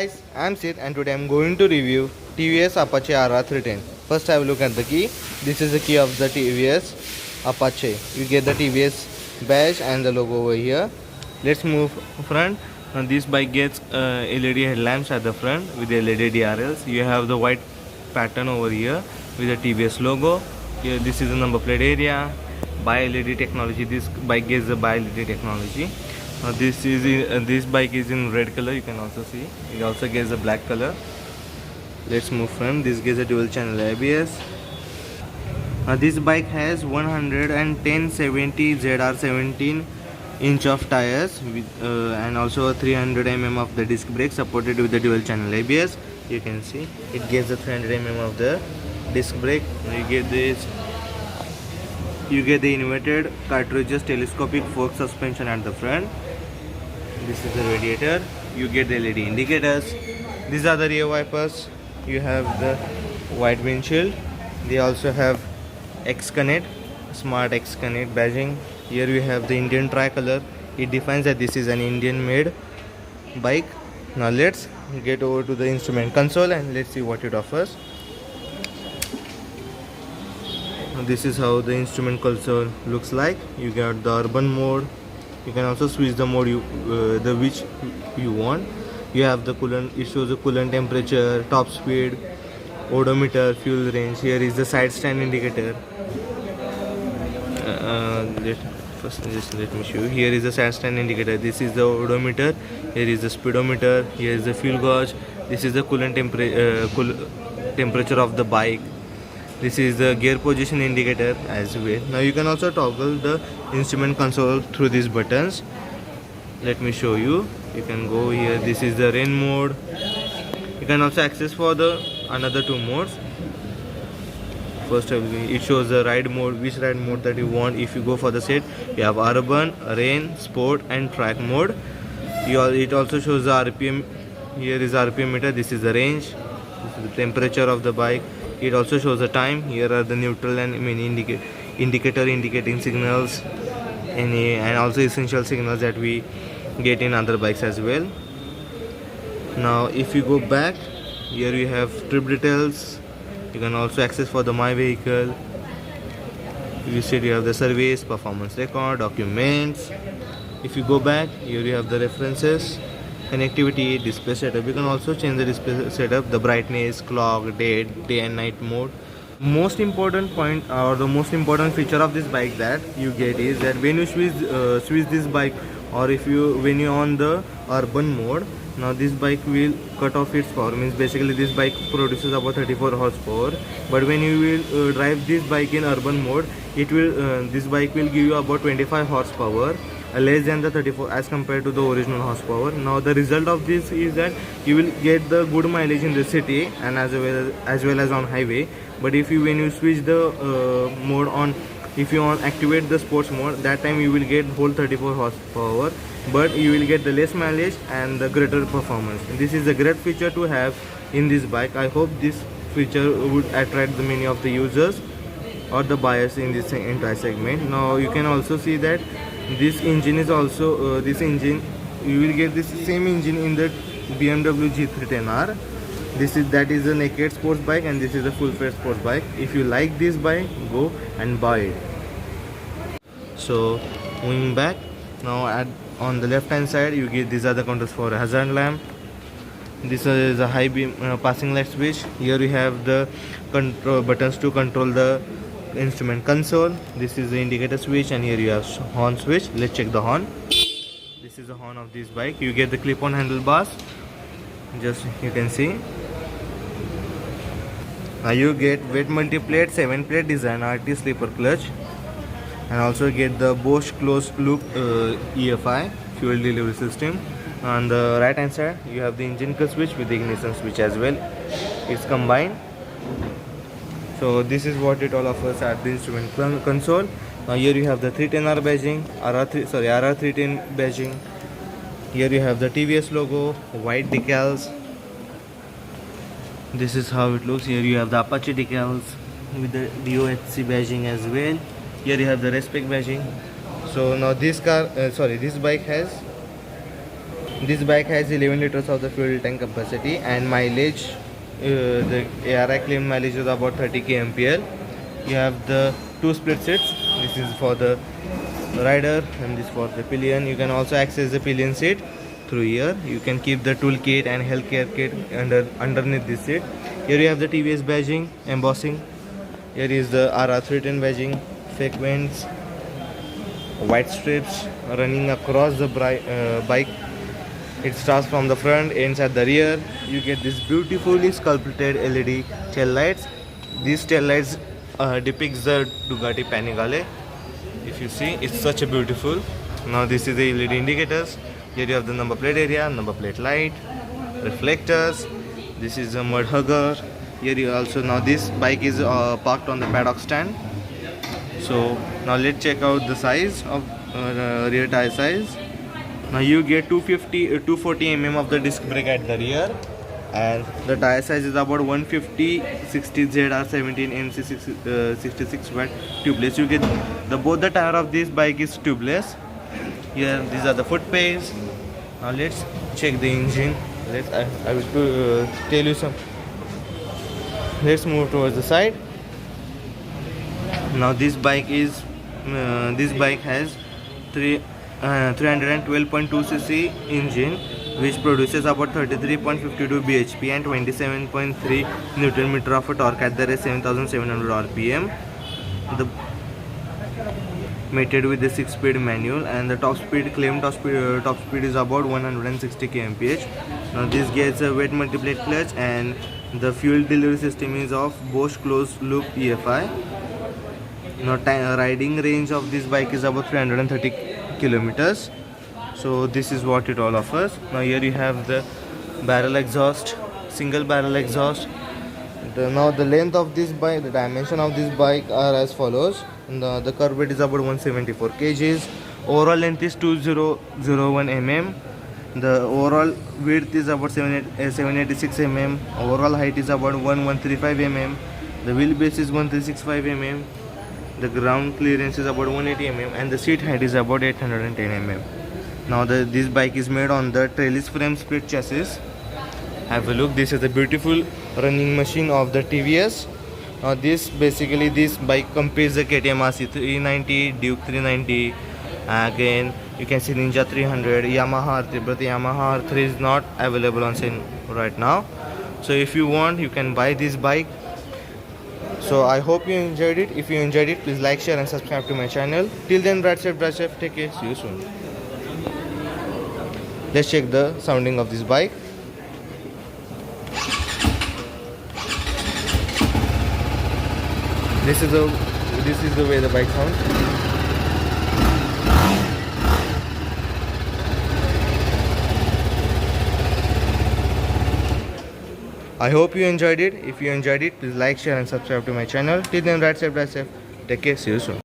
guys, I'm Sid and today I'm going to review TVS Apache RR310. First have a look at the key. This is the key of the TVS Apache. You get the TVS badge and the logo over here. Let's move front. Now this bike gets LED headlamps at the front with the LED DRLs. You have the white pattern over here with the TVS logo. Here this is the number plate area. Bi LED technology. This bike gets the Bi LED technology. This bike is in red color. You can also see it also gets a black color. Let's move front. This gets a dual channel ABS. This bike has 110/70 ZR 17" of tires with, and also a 300 mm of the disc brake supported with the dual channel ABS. You can see it gives the 300 mm of the disc brake. You get the inverted cartridges telescopic fork suspension at the front. This is the radiator. You get the LED indicators. These are the rear wipers. You have the white windshield. They also have X-Connect, Smart X-Connect badging. Here we have the Indian tricolor. It defines that this is an Indian made bike. Now let's get over to the instrument console and let's see what it offers. Now this is how the instrument console looks like. You got the urban mode. You can also switch the mode which you want. You have the coolant. It shows the coolant temperature, top speed, odometer, fuel range. Here is the side stand indicator. Let me show you. Here is the side stand indicator. This is the odometer. Here is the speedometer. Here is the fuel gauge. This is the coolant temperature of the bike. This is the gear position indicator as well. Now you can also toggle the instrument console through these buttons. Let me show you. You can go here. This is the rain mode. You can also access for the another two modes. First it shows the ride mode, which ride mode that you want. If you go for the set, you have urban, rain, sport and track mode. It also shows the RPM. Here is RPM meter. This is the range. This is the temperature of the bike. It also shows the time. Here are the neutral and main indicator indicating signals and also essential signals that we get in other bikes as well. Now if you go back, here you have trip details. You can also access for the my vehicle. You see you have the service, performance record, documents. If you go back, here you have the references, connectivity, display setup. You can also change the display setup, the brightness, clock, date, day and night mode. Most important point or the most important feature of this bike that you get is that when you switch this bike, or when you're on the urban mode, now this bike will cut off its power. Means basically this bike produces about 34 horsepower, but when you will drive this bike in urban mode, this bike will give you about 25 horsepower, less than the 34 as compared to the original horsepower. Now the result of this is that you will get the good mileage in the city and as well as on highway. But when you switch the mode on, if you activate the sports mode, that time you will get whole 34 horsepower, but you will get the less mileage and the greater performance. This is a great feature to have in this bike. I hope this feature would attract the many of the users or the buyers in this entire segment. Now you can also see that this engine is also you will get this same engine in the BMW G310R. That is a naked sports bike and this is a full-fledged sports bike. If you like this bike, go and buy it. So moving back, now on the left hand side you get these are the controls for a hazard lamp. This is a high beam passing light switch. Here you have the control buttons to control the instrument console. This is the indicator switch and here you have horn switch. Let's check the horn. This is the horn of this bike. You get the clip-on handlebars. Just you can see. Now you get wet multi-plate 7-plate design RT slipper clutch, and also get the Bosch closed loop EFI fuel delivery system. On the right hand side you have the engine kill switch with the ignition switch as well. It's combined. So this is what it all offers at the instrument console. Now here you have the 310R badging, RR310 badging. Here you have the TVS logo, white decals. This is how it looks. Here you have the Apache decals with the DOHC badging as well. Here you have the respect badging. So now this bike has This bike has 11 liters of the fuel tank capacity and mileage. The ARI claimed mileage is about 30 kmpl. You have the two split seats. This is for the rider and this for the pillion. You can also access the pillion seat through here. You can keep the toolkit and healthcare kit underneath this seat. Here you have the TVS badging, embossing. Here is the RR310 badging, fake vents, white strips running across the bike. It starts from the front, ends at the rear. You get this beautifully sculpted LED tail lights. These tail lights depicts the Bugatti Panigale. If you see, it's such a beautiful. Now this is the LED indicators. Here you have the number plate area, number plate light, reflectors. This is a mud hugger. Here you also, now this bike is parked on the paddock stand. So now let's check out the size of rear tire size. Now you get 240 mm of the disc brake at the rear, and the tire size is about 150 60 ZR17 MC66 watt tubeless. You get both the tire of this bike is tubeless. Here these are the foot pegs. Now let's check the engine. I will tell you some. Let's move towards the side. Now this bike has 312.2 cc engine, which produces about 33.52 bhp and 27.3 newton meter of torque at the rate 7700 rpm. The mated with the 6-speed manual, and the top speed is about 160 kmph. Now this gets a weight multiplate clutch, and the fuel delivery system is of Bosch closed loop EFI. Now riding range of this bike is about 330 kilometers. So this is what it all offers. Now here you have the barrel exhaust, single barrel exhaust. Now the length of this bike, the dimension of this bike are as follows. The curb weight is about 174 kgs. Overall length is 2001 mm. The overall width is about 786 mm. Overall height is about 1135 mm. The wheelbase is 1365 mm. The ground clearance is about 180 mm, and the seat height is about 810 mm. Now this bike is made on the trellis frame split chassis. Have a look. This is a beautiful running machine of the TVS. Now this bike competes the KTM RC 390, Duke 390. Again, you can see Ninja 300, Yamaha R3, but the Yamaha R3 is not available on sale right now. So if you want, you can buy this bike. So I hope you enjoyed it. If you enjoyed it, please like, share and subscribe to my channel. Till then, drive safe, take care, see you soon. Let's check the sounding of this bike. This is the way the bike sounds. I hope you enjoyed it. If you enjoyed it, please like, share and subscribe to my channel. Till then, ride safe, take care, see you soon.